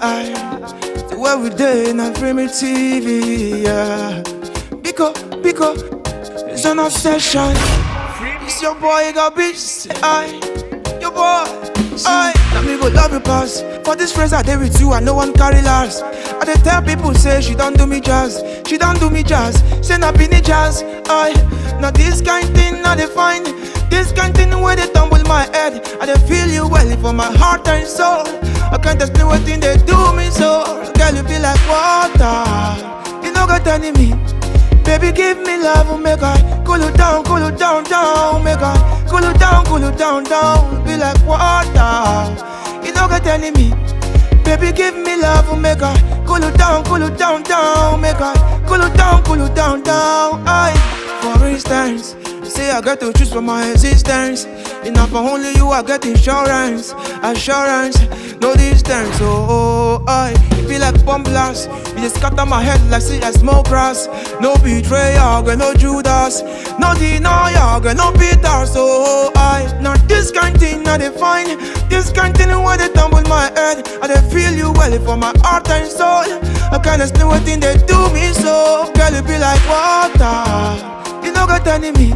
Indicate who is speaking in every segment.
Speaker 1: The way we did not free me TV, yeah. Because it's an obsession. It's your boy, you got bitch, your boy, let me go love you pass. For this phrase I did with you, I no one carry last. I dey tell people say she don't do me jazz, she don't do me jazz. Say na be jazz, now this kind thing I dey find. This kind thing where they tumble my head. I dey feel you well for my heart and soul. I can't explain what thing they do me so. Girl, you be like water, you no got any me. Baby, give me love, make I cool it down, down. Make I cool it down, down. Be like water, you no got any me. Baby, give me love, make I cool it down, down. Make I cool it down, down. For instance, say I got to choose for my existence. Enough for only you, I get insurance, no distance. It be like bomb blast. You just scatter my head like see I smoke grass. No betrayal, girl, no Judas. No denial, girl, no Peter. Now this kind thing I define. This kind thing where they tumble my head. I dey feel you well for my heart and soul. I can't explain what thing they do me so. Girl, you be like water, you no got enemy.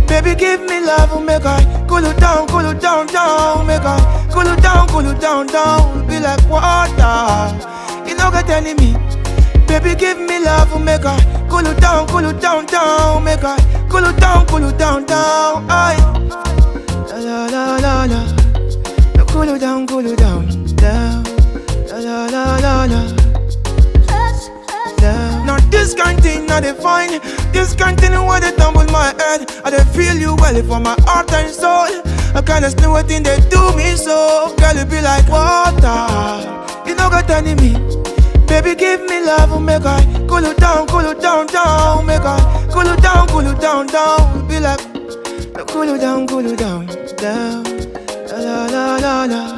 Speaker 1: Baby, give me love, make I cool it down, down. Make I cool it down, down. Be like water, you no got enemy. Baby, give me love, make I cool it down, down. Make I cool it down, down. La la la la, cool it down, down. La la. Now this kind thing I define. This kind thing where they tumble my head. I dey feel you well for my heart and soul. I can't explain what thing they do me so. Girl, you be like water, you no got enemy. Baby, give me love, make I cool it down, down. Make I cool it down, down. Be like cool it down, down. La la la la la.